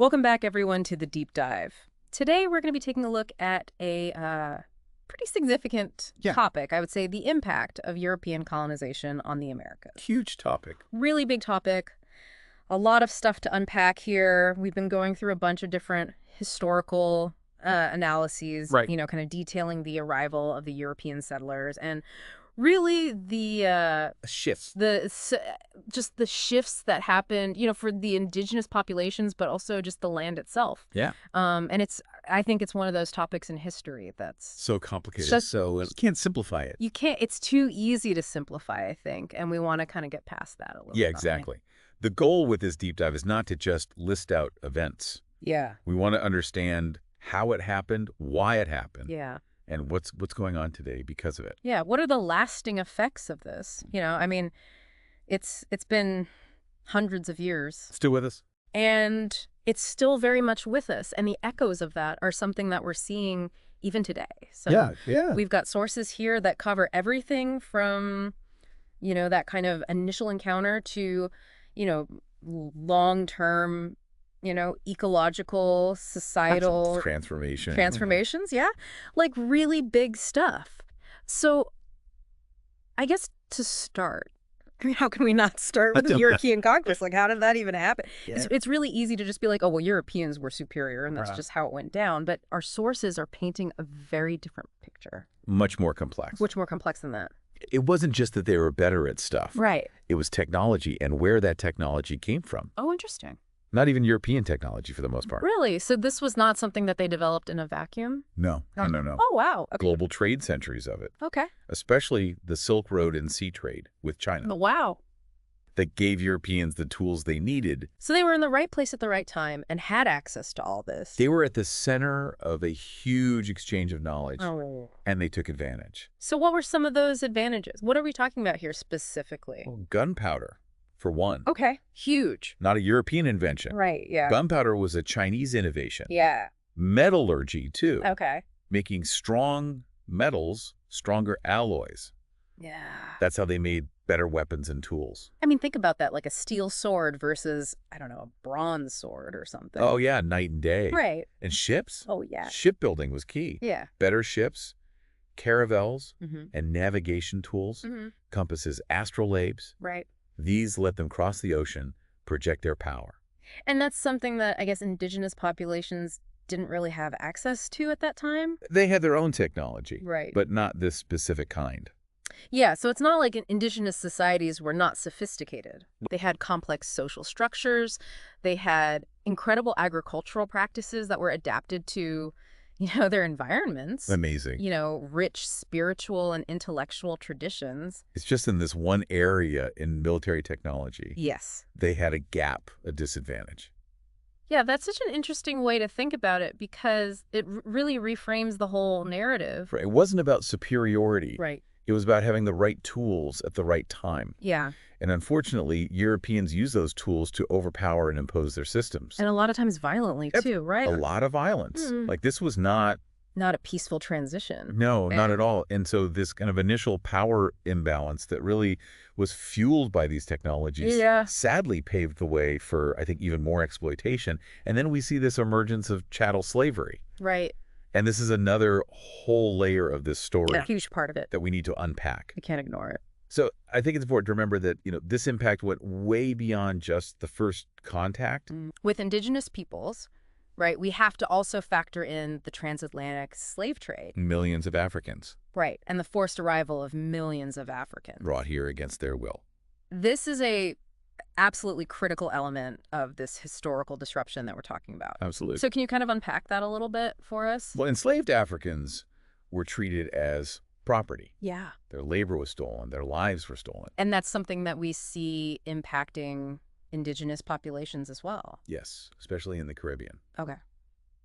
Welcome back, everyone, to the Deep Dive. Today, we're going to be taking a look at a pretty significant topic. I would say the impact of European colonization on the Americas. Huge topic. Really big topic. A lot of stuff to unpack here. We've been going through a bunch of different historical analyses, Right. kind of detailing the arrival of the European settlers and really the Shifts. just the shifts that happened, for the indigenous populations, but also just the land itself. Yeah. And I think it's one of those topics in history that's So complicated. Just- So you can't simplify it. you can't. It's too easy to simplify, I think, and we want to kind of get past that a little. Yeah, bit, don't we? exactly. The goal with this deep dive is not to just list out events. Yeah. We want to understand how it happened, why it happened, Yeah. and what's going on today because of it. Yeah. What are the lasting effects of this? It's been hundreds of years. Still with us? And it's still very much with us. And the echoes of that are something that we're seeing even today. So yeah. we've got sources here that cover everything from, that kind of initial encounter to, long-term, ecological, societal transformations. Yeah. Like really big stuff. So I guess to start, how can we not start with the European conquest? Like, how did that even happen? Yeah. It's really easy to just be like, oh, well, Europeans were superior, and that's just how it went down. But our sources are painting a very different picture. Much more complex. Much more complex than that. It wasn't just that they were better at stuff. Right. It was technology and where that technology came from. Oh, interesting. Not even European technology for the most part. Really? So this was not something that they developed in a vacuum? No. Oh, wow. Okay. Global trade centuries of it. Okay. Especially the Silk Road and sea trade with China. Oh, wow. That gave Europeans the tools they needed. So they were in the right place at the right time and had access to all this. They were at the center of a huge exchange of knowledge, and they took advantage. So what were some of those advantages? What are we talking about here specifically? Well, gunpowder, for one. Okay. Huge. Not a European invention. Right, yeah. Gunpowder was a Chinese innovation. Yeah. Metallurgy, too. Okay. Making strong metals, stronger alloys. Yeah. That's how they made better weapons and tools. I mean, think about that, like a steel sword versus, I don't know, a bronze sword or something. Oh, yeah, night and day. Right. And ships? Oh, yeah. Shipbuilding was key. Yeah. Better ships, caravels, Mm-hmm. and navigation tools, Mm-hmm. compasses, astrolabes. Right. These let them cross the ocean, project their power. And that's something that I guess indigenous populations didn't really have access to at that time. They had their own technology, Right. but not this specific kind. Yeah, so it's not like indigenous societies were not sophisticated. They had complex social structures. They had incredible agricultural practices that were adapted to, their environments. Amazing. Rich spiritual and intellectual traditions. It's just in this one area in military technology, Yes. they had a gap, a disadvantage. Yeah, that's such an interesting way to think about it because it really reframes the whole narrative. Right. It wasn't about superiority. Right. It was about having the right tools at the right time. Yeah. And unfortunately, Europeans use those tools to overpower and impose their systems. And a lot of times violently, too, right? A lot of violence. Mm. Like, this was not... Not a peaceful transition. No, not at all. And so this kind of initial power imbalance that really was fueled by these technologies sadly paved the way for, I think, even more exploitation. And then we see this emergence of chattel slavery. Right. And this is another whole layer of this story A huge part of it. that we need to unpack. We can't ignore it. So I think it's important to remember that, this impact went way beyond just the first contact. With indigenous peoples, right, we have to also factor in the transatlantic slave trade. Millions of Africans Right, and the forced arrival of millions of Africans. brought here against their will. This is a absolutely critical element of this historical disruption that we're talking about. Absolutely. So can you kind of unpack that a little bit for us? Well, enslaved Africans were treated as property. Yeah. Their labor was stolen. Their lives were stolen. And that's something that we see impacting indigenous populations as well. Yes, especially in the Caribbean. Okay.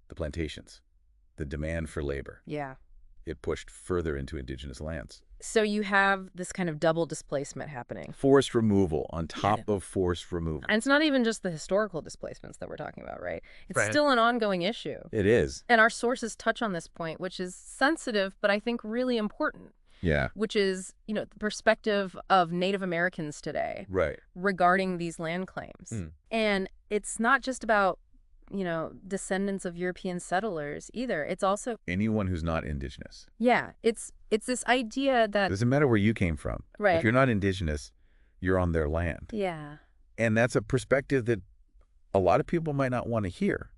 The plantations, the demand for labor, Yeah. it pushed further into indigenous lands. So you have this kind of double displacement happening. Forced removal on top of forced removal. And it's not even just the historical displacements that we're talking about, right? It's Right. still an ongoing issue. It is. And our sources touch on this point, which is sensitive, but I think really important, Yeah. which is, the perspective of Native Americans today Right. regarding these land claims. Mm. And it's not just about descendants of European settlers either. It's also anyone who's not indigenous. Yeah, it's this idea that it doesn't matter where you came from. Right. If you're not indigenous, you're on their land. Yeah. And that's a perspective that a lot of people might not want to hear.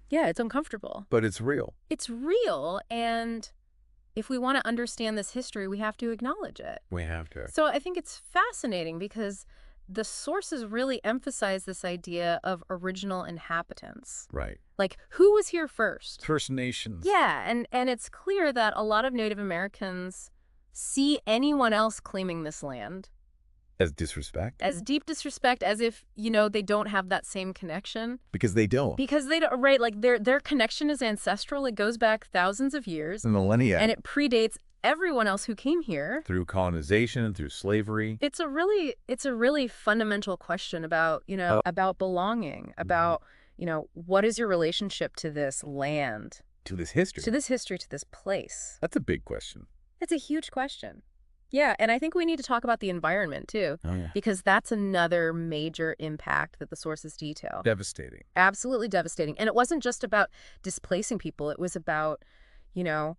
Yeah, it's uncomfortable. But it's real. It's real, and if we want to understand this history, we have to acknowledge it. We have to. So I think it's fascinating because the sources really emphasize this idea of original inhabitants. Right. Like, who was here first? First Nations. Yeah, and it's clear that a lot of Native Americans see anyone else claiming this land as disrespect? As deep disrespect, as if, they don't have that same connection. Because they don't. Because they don't, right? Like, their connection is ancestral. It goes back thousands of years. Millennia. And it predates everyone else who came here. Through colonization, through slavery. It's a really fundamental question about, about belonging, about, what is your relationship to this land? To this history. To this history, to this place. That's a big question. It's a huge question. Yeah, and I think we need to talk about the environment, too. Oh, yeah. Because that's another major impact that the sources detail. Devastating. Absolutely devastating. And it wasn't just about displacing people. It was about,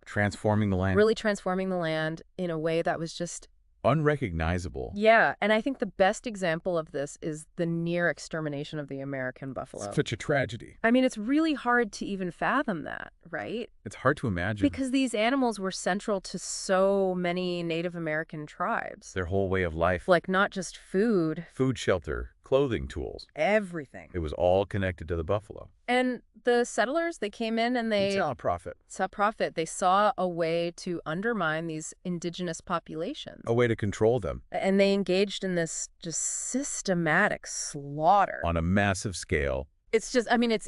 transforming the land. Really transforming the land in a way that was just unrecognizable. Yeah, and I think the best example of this is the near extermination of the American buffalo. It's such a tragedy. I mean, it's really hard to even fathom that, right? It's hard to imagine. Because these animals were central to so many Native American tribes. Their whole way of life. Like, not just food. Food, shelter, clothing, tools. Everything. It was all connected to the buffalo. And the settlers, they came in and they saw profit. They saw a way to undermine these indigenous populations. A way to control them. And they engaged in this just systematic slaughter. On a massive scale. It's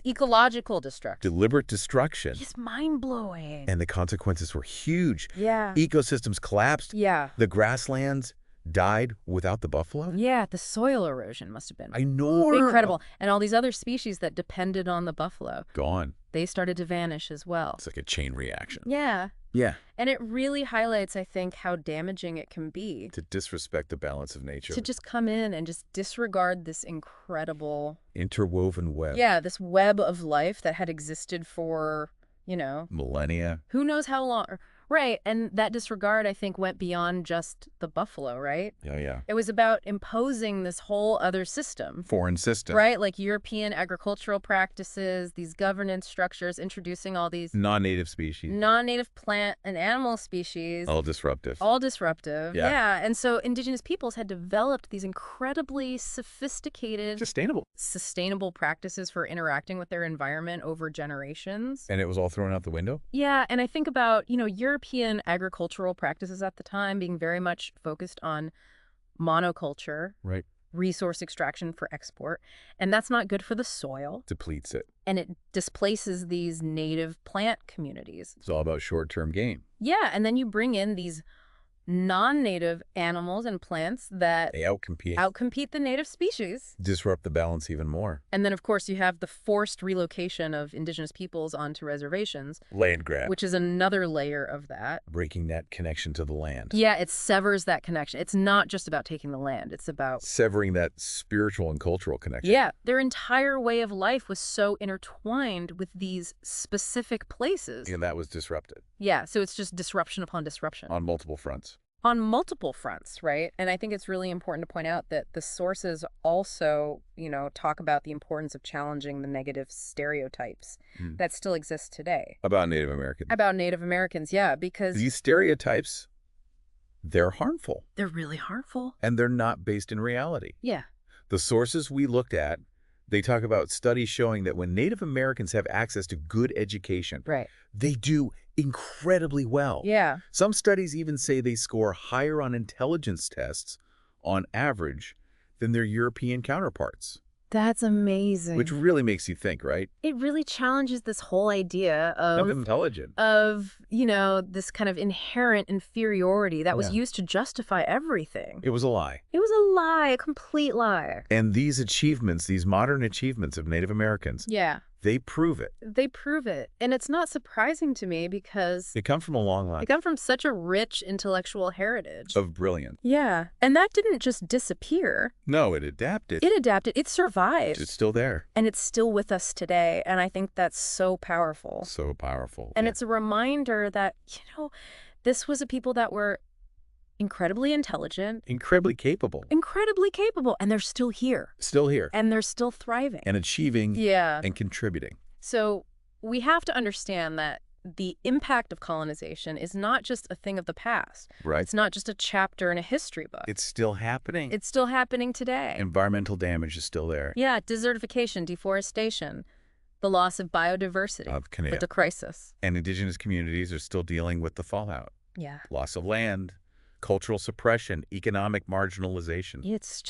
ecological destruction. Deliberate destruction. It's mind-blowing. And the consequences were huge. Yeah. Ecosystems collapsed. Yeah. The grasslands died without the buffalo? Yeah, the soil erosion must have been incredible. And all these other species that depended on the buffalo. Gone. They started to vanish as well. It's like a chain reaction. Yeah. Yeah. And it really highlights, I think, how damaging it can be. To disrespect the balance of nature. To just come in and just disregard this incredible interwoven web. Yeah, this web of life that had existed for, millennia. Who knows how long. Right, and that disregard, I think, went beyond just the buffalo, right? Yeah, yeah. It was about imposing this whole other system. Foreign system. Right, like European agricultural practices, these governance structures, introducing all these non-native species. Non-native plant and animal species. All disruptive. Yeah, and so indigenous peoples had developed these incredibly sophisticated... Sustainable practices for interacting with their environment over generations. And it was all thrown out the window? Yeah, and I think about, European agricultural practices at the time being very much focused on monoculture, right, resource extraction for export, and that's not good for the soil. Depletes it. And it displaces these native plant communities. It's all about short-term gain. Yeah, and then you bring in these non-native animals and plants that they outcompete the native species. Disrupt the balance even more. And then, of course, you have the forced relocation of indigenous peoples onto reservations. Land grab. Which is another layer of that. Breaking that connection to the land. Yeah, it severs that connection. It's not just about taking the land. It's about... severing that spiritual and cultural connection. Yeah, their entire way of life was so intertwined with these specific places. And that was disrupted. Yeah, so it's just disruption upon disruption. On multiple fronts. On multiple fronts, right? And I think it's really important to point out that the sources also, talk about the importance of challenging the negative stereotypes that still exist today. About Native Americans. About Native Americans, yeah, because... these stereotypes, they're harmful. They're really harmful. And they're not based in reality. Yeah. The sources we looked at, they talk about studies showing that when Native Americans have access to good education, right, they do incredibly well. Yeah. Some studies even say they score higher on intelligence tests on average than their European counterparts. That's amazing. Which really makes you think, right? It really challenges this whole idea of intelligent. Of, this kind of inherent inferiority that was used to justify everything. It was a lie. It was a lie, a complete lie. And these achievements, these modern achievements of Native Americans, They prove it. They prove it. And it's not surprising to me because They come from a long line. they come from such a rich intellectual heritage. Of brilliance. Yeah. And that didn't just disappear. No, it adapted. It adapted. It survived. It's still there. And it's still with us today. And I think that's so powerful. So powerful. And it's a reminder that, this was a people that were incredibly intelligent. Incredibly capable. Incredibly capable. And they're still here. Still here. And they're still thriving. And achieving. Yeah. And contributing. So we have to understand that the impact of colonization is not just a thing of the past. Right. It's not just a chapter in a history book. It's still happening. It's still happening today. Environmental damage is still there. Yeah, desertification, deforestation, the loss of biodiversity, the crisis. And indigenous communities are still dealing with the fallout. Yeah. Loss of land, cultural suppression, economic marginalization. It's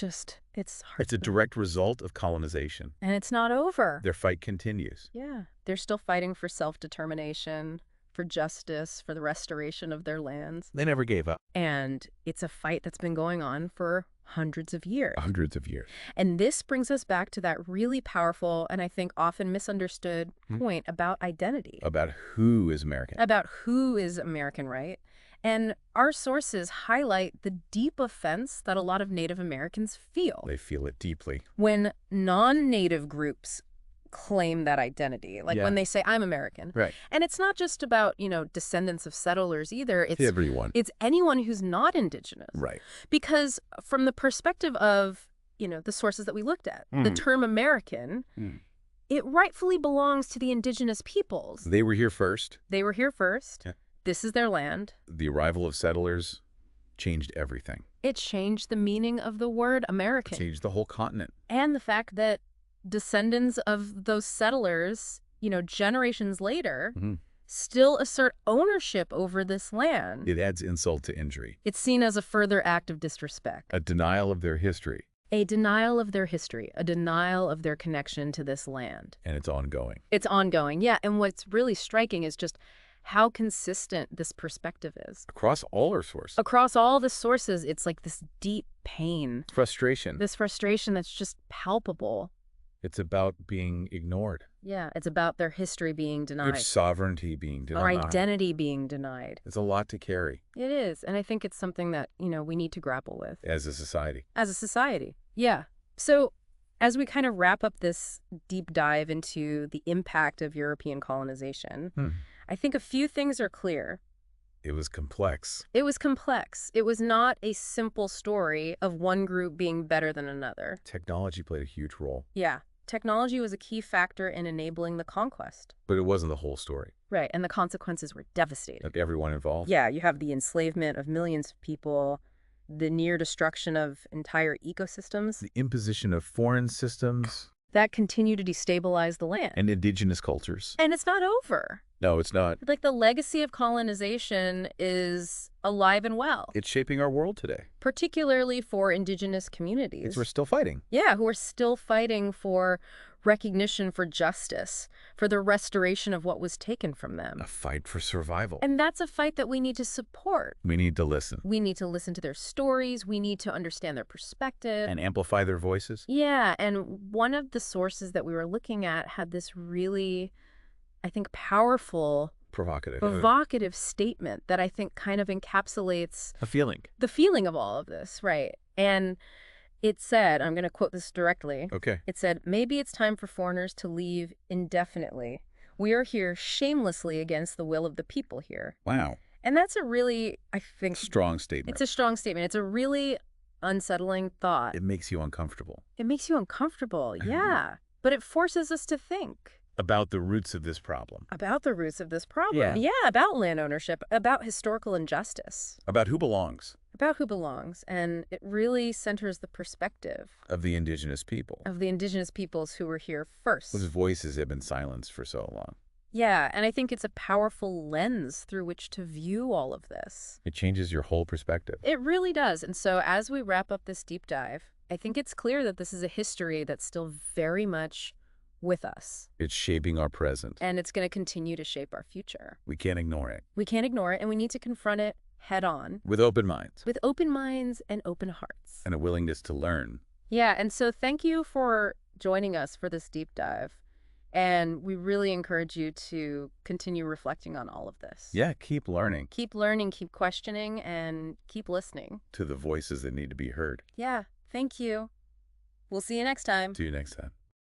hard. It's a direct result of colonization. And it's not over. Their fight continues. Yeah. They're still fighting for self-determination, for justice, for the restoration of their lands. They never gave up. And it's a fight that's been going on for hundreds of years. Hundreds of years. And this brings us back to that really powerful and I think often misunderstood point about identity. About who is American. About who is American, right? And our sources highlight the deep offense that a lot of Native Americans feel. They feel it deeply. When non-Native groups claim that identity, like when they say, I'm American. Right. And it's not just about, descendants of settlers either. It's everyone. It's anyone who's not Indigenous. Right. Because from the perspective of, the sources that we looked at, the term American, it rightfully belongs to the Indigenous peoples. They were here first. They were here first. Yeah. This is their land. The arrival of settlers changed everything. It changed the meaning of the word American. It changed the whole continent. And the fact that descendants of those settlers, generations later, still assert ownership over this land. It adds insult to injury. It's seen as a further act of disrespect. A denial of their history. A denial of their history, a denial of their connection to this land. And it's ongoing. It's ongoing, yeah. And what's really striking is just how consistent this perspective is. Across all our sources. Across all the sources, it's like this deep pain. Frustration. This frustration that's just palpable. It's about being ignored. Yeah, it's about their history being denied. Their sovereignty being denied. Our identity being denied. It's a lot to carry. It is, and I think it's something that, we need to grapple with. As a society. As a society, yeah. So as we kind of wrap up this deep dive into the impact of European colonization, I think a few things are clear. It was complex. It was complex. It was not a simple story of one group being better than another. Technology played a huge role. Yeah. Technology was a key factor in enabling the conquest. But it wasn't the whole story. Right, and the consequences were devastating. Of everyone involved. Yeah, you have the enslavement of millions of people, the near destruction of entire ecosystems. The imposition of foreign systems. That continue to destabilize the land. And indigenous cultures. And it's not over. No, it's not. Like the legacy of colonization is alive and well. It's shaping our world today. Particularly for indigenous communities. We're still fighting. Yeah, who are still fighting for recognition, for justice, for the restoration of what was taken from them. A fight for survival. And that's a fight that we need to support. We need to listen. We need to listen to their stories. We need to understand their perspective. And amplify their voices. Yeah, and one of the sources that we were looking at had this really, I think, powerful, provocative statement that I think kind of encapsulates the feeling of all of this, right? And it said, I'm going to quote this directly. Okay. It said, maybe it's time for foreigners to leave indefinitely. We are here shamelessly against the will of the people here. Wow. And that's a really, I think... strong statement. It's a strong statement. It's a really unsettling thought. It makes you uncomfortable. It makes you uncomfortable, yeah. But it forces us to think. About the roots of this problem. About the roots of this problem. Yeah, about land ownership, about historical injustice. About who belongs. About who belongs. And it really centers the perspective. Of the indigenous people. Of the indigenous peoples who were here first. Whose voices have been silenced for so long. Yeah, and I think it's a powerful lens through which to view all of this. It changes your whole perspective. It really does. And so as we wrap up this deep dive, I think it's clear that this is a history that's still very much with us. It's shaping our present. And it's going to continue to shape our future. We can't ignore it. We can't ignore it, and we need to confront it head on. With open minds. With open minds and open hearts. And a willingness to learn. Yeah, and so thank you for joining us for this deep dive. And we really encourage you to continue reflecting on all of this. Yeah, keep learning. Keep learning, keep questioning, and keep listening. To the voices that need to be heard. Yeah, thank you. We'll see you next time. See you next time.